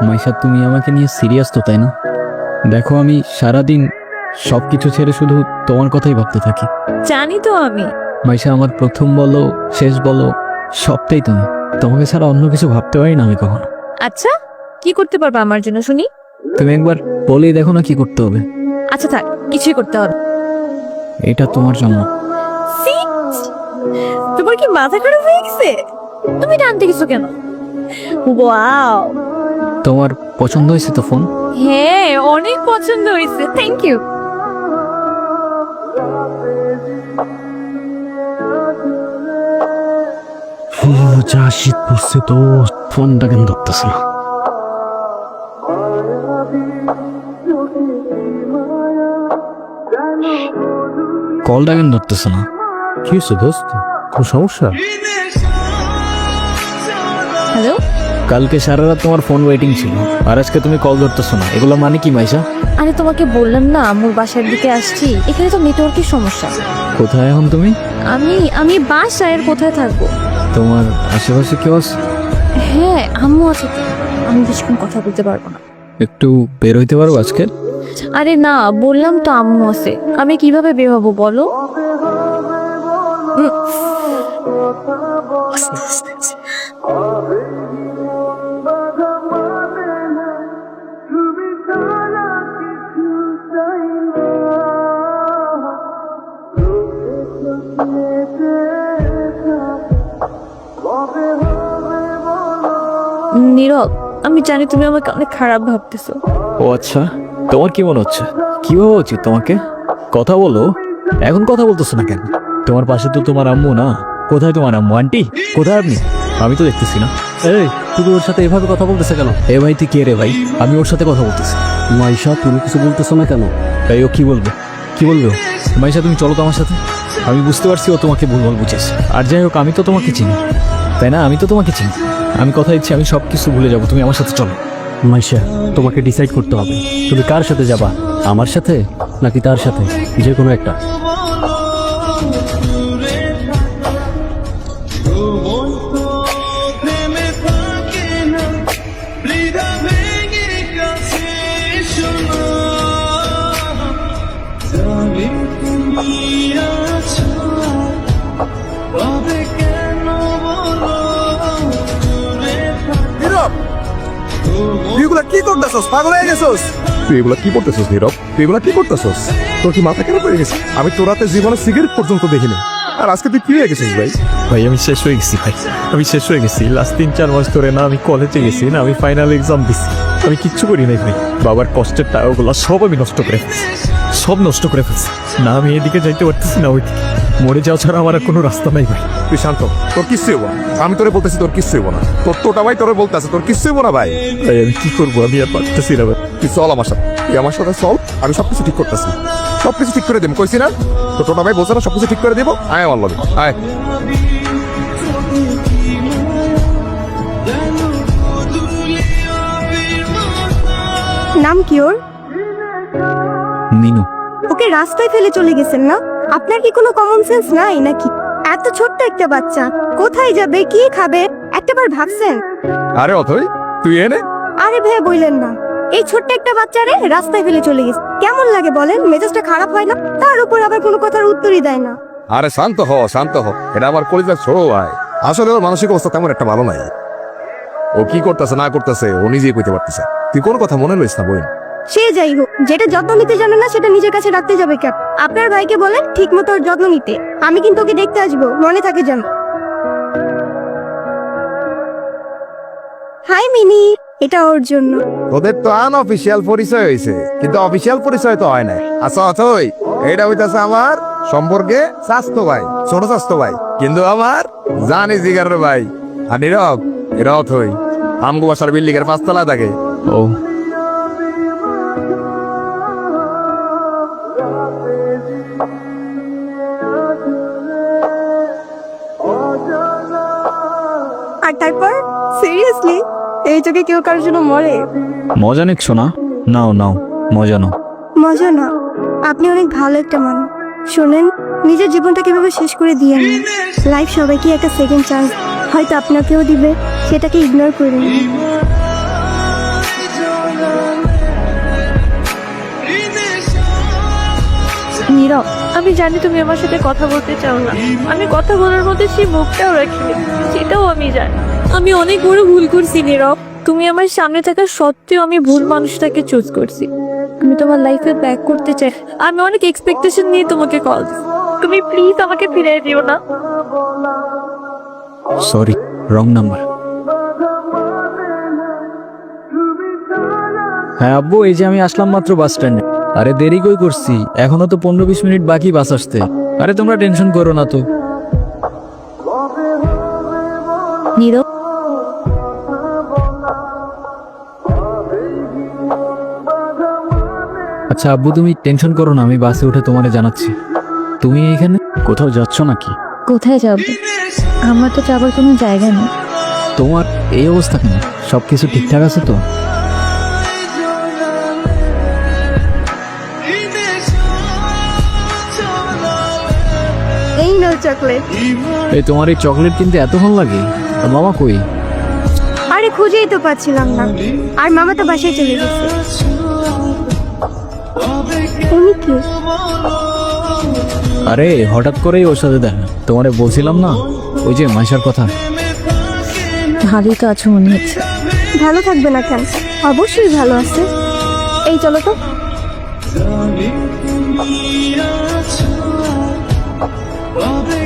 মাইশা, তুমি আমাকে নিয়ে সিরিয়াস তো, তাই না? দেখো, আমি সারাদিন সবকিছু ছেড়ে শুধু তোমার কথাই ভাবতে থাকি। জানি তো আমি। মাইশা, আমার প্রথম বলো শেষ বলো সবটাই তুমি। তোমাকে ছাড়া অন্য কিছু ভাবতে পারি না আমি কখনো। আচ্ছা, কি করতে পারবা আমার জন্য শুনি? তুমি একবার বলেই দেখো না কি করতে হবে। আচ্ছা থাক, কিছুই করতে হবে। এটা তোমার জন্য। তোমার কি মাথা খারাপ হয়ে গেছে? তুমি টানতে কিছু কেন? ওয়াও, তোমার পছন্দ হয়েছে তো ফোন? হ্যাঁ অনেক পছন্দ হয়েছে, থ্যাংক ইউ। যা শীত পড়ছে তো, ফোনটা কেন ধরতেছে না? কলটা কেন ধরতেছে না? কি হয়েছে দোস্ত, কোনো সমস্যা? হ্যালো, কালকে সারা রাত তোমার ফোন ওয়েটিং ছিল, আর আজকে তুমি কল ধরতেছো না, এগুলো মানে কি মাইশা? আরে তোমাকে বললাম না আম্মুর বাসার দিকে আসছি, এখানে তো নেটওয়ার্কের সমস্যা। কোথায় এখন তুমি? আমি বাসায়, আর কোথায় থাকবো? তোমার আশেপাশে কেউ আছে? হ্যাঁ আম্মু আছে তো, আমি বেশিক্ষণ কথা বলতে পারবো না। একটু বের হইতে পারো আজকে? আরে না, বললাম তো আম্মু আছে, আমি কিভাবে বের হবো বলো? নীরব, আমি জানি তুমি আমাকে অনেক খারাপ ভাবতেছো। ও আচ্ছা, তোমার কি মনে হচ্ছে? কি ভাবা উচিত তোমাকে? কথা বলো। এখন কথা বলতেছো না কেন? তোমার পাশে তো তোমার আম্মু না। কোথায় তোমার আম্মু? আন্টি কোথায় আপনি? আমি তো দেখতেছি না। এই, তুমি ওর সাথে এভাবে কথা বলতেছে কেন? এ ভাই, তুই কে রে ভাই? আমি ওর সাথে কথা বলতেছি। মাইশা, তুমি কিছু বলতেছো না কেন? তাই ও কি বলবে? কি বলবে ও? মাইশা, তুমি চলো তো আমার সাথে। আমি বুঝতে পারছি ও তোমাকে ভুলভাল বুঝেছে। আর যাই হোক, আমি তো তোমাকে চিনি, তাই না? আমি তো তোমাকে চিনি। আমি কথা দিচ্ছি, আমি সব কিছু ভুলে যাবো, তুমি আমার সাথে চলো। মাইশা, তোমাকে ডিসাইড করতে হবে, তুমি কার সাথে যাবা, আমার সাথে নাকি তার সাথে, যে কোনো একটা। তুই কি করতেছস? পাগল হয়ে গেছস? তুই এগুলা কি করতেছস নীরব? তুই এগুলা কি করতেছস? তোর কি মাথা খারাপ হয়ে গেছে? আমি তোর রাতে জীবনে সিগারেট পর্যন্ত দেখিনি, আর আজকে তুই কি হয়ে গেছিস ভাই? ভাই আমি শেষ হয়ে গেছি ভাই, আমি শেষ হয়ে গেছি। লাস্ট 3-4 মাস ধরে না আমি কলেজে গেছি, না আমি ফাইনাল এক্সাম দিছি, আমি কিচ্ছু করি নাই ভাই। বাবার কষ্টের টাকাগুলো সব আমি নষ্ট করে ফেলছি, সব নষ্ট করে ফেলছি। না আমি এদিকে যাইতে পারতেছি না ওইদিকে, মরে যাওয়া ছাড়া আমার আর কোনো রাস্তা নাই ভাই। তুই শান্ত, তোর কিচ্ছু হবো না। আমি তোরে বলতেছি তোর কিচ্ছু হবো না। তোরটা ভাই তোরে বলতেছে তোর কিচ্ছু হবো না ভাই। ভাই আমি কি করবো, আমি আর পারতেছি না ভাই। তুই চল আমার সাথে, তুই আমার সাথে চল, আমি সবকিছু ঠিক করতেছি, সবকিছু ঠিক করে দেব। কইছি না তোর টোটা ভাই বলছে না সবকিছু ঠিক করে দেবো। আয় আমার লগে আয়। নাম কি ওর? মিনু। ওকে রাস্তায় ফেলে চলে গেছেন না? আপনার কি কোনো কমন সেন্স নাই নাকি? এত ছোট্ট একটা বাচ্চা কোথায় যাবে, কি খাবে, একটাবার ভাবছেন? আরে অথই, তুই এনে। আরে ভাই বললেন না, এই ছোট্ট একটা বাচ্চারে রাস্তায় ফেলে চলে গেছে, কেমন লাগে বলেন? মেজাজটা খারাপ হয় না? তার উপর আবার কোনো কথার উত্তরই দেয় না। আরে শান্ত হ, শান্ত হ, এটা আমার কলিজার ছোট ভাই। আসলে ওর মানসিক অবস্থা তেমন একটা ভালো নাই। ও কি করতেছে না করতেছে ও নিজেই কইতে পারতেছে। তুই কোনো কথা মনে লইস না বোন। সে যাই হোক, যেটা যত্ন নিতে জানে না সেটা নিজের কাছে রাখতে যাবে কেন? আপনার ভাইকে বলেন ঠিক মতো ওর যত্ন নিতে। আমি কিন্তু ওকে দেখতে আসবো, মনে থাকে যেন। হাই মিনি, এটা ওর জন্য। তোদের তো আনঅফিসিয়াল পরিচয় হয়েছে, কিন্তু অফিসিয়াল পরিচয় তো হয় নাই। আচ্ছা অথই, এটা হইতাছে আমার সম্পর্কে স্বাস্থ্য ভাই, ছোট স্বাস্থ্য ভাই, কিন্তু আমার জানি জিগারের ভাই। আর নীরব, এরা অথই আমগো বাসার বিল্ডিং এর 5 তলায় থাকে। ও, আর তারপর সিরিয়াসলি এই যুগে কেউ কারোর জন্য মরে? মজা নিচ্ছ না? নাও নাও, মজা নাও। মজা না, আপনি অনেক ভালো একটা মানুষ। শোনেন, নিজের জীবনটা কিভাবে শেষ করে দিয়ে নেন। লাইফ সবাইকে একটা সেকেন্ড চান্স হয়তো আপনাকেও দিবে, সেটাকে ইগনোর করে নিন। নীরব, আমি জানি তুমি আমার সাথে কথা বলতে চাও না। আমি কথা বলার মধ্যে সেই মুখটাও রাখিনি, সেটাও আমি জানি। আমি অনেক বড় ভুল করছি নীরব। তুমি আমার সামনে থাকা সত্ত্বেও আমি ভুল মানুষটাকে চুজ করছি। আমি তোমার লাইফে ব্যাক করতে চাই। আমি অনেক এক্সপেকটেশন নিয়ে তোমাকে কল দিই। তুমি প্লিজ আমাকে ফিরিয়ে দিও না। Sorry, wrong number. হ্যাঁ আব্বু, এই যে আমি আসলাম মাত্র বাস স্ট্যান্ডে। আরে দেরি কই করছি, এখনো তো 15-20 মিনিট বাকি বাস আসতে। আরে তোমরা টেনশন করো না তো। নীরব, আচ্ছা আব্বু, তুমি টেনশন করো না, আমি বাসে উঠে তোমারে জানাচ্ছি। তুমি এখানে কোথাও যাচ্ছ নাকি? কোথায় যাব? আমার তো যাবার কোনো জায়গা নেই। তোমার এই অবস্থা কেন? সবকিছু ঠিকঠাক আছে তো? এই নাও চকলেট। এই তোমার এই চকলেট কিনতে এত ভালো লাগে? আর মামা কই? আরে খুঁজেই তো পাচ্ছিলাম না, আর মামা তো বাসায় চলে গেছে। উনি কি? আরে হঠাৎ করেই ওর সাথে দেখা। তোমারে বলছিলাম না ওই যে মাইশার কথা। ভালোই তো আছো মনে হচ্ছে। ভালো থাকবে না কেন? অবশ্যই ভালো আছে। এই চলো তো। I'll be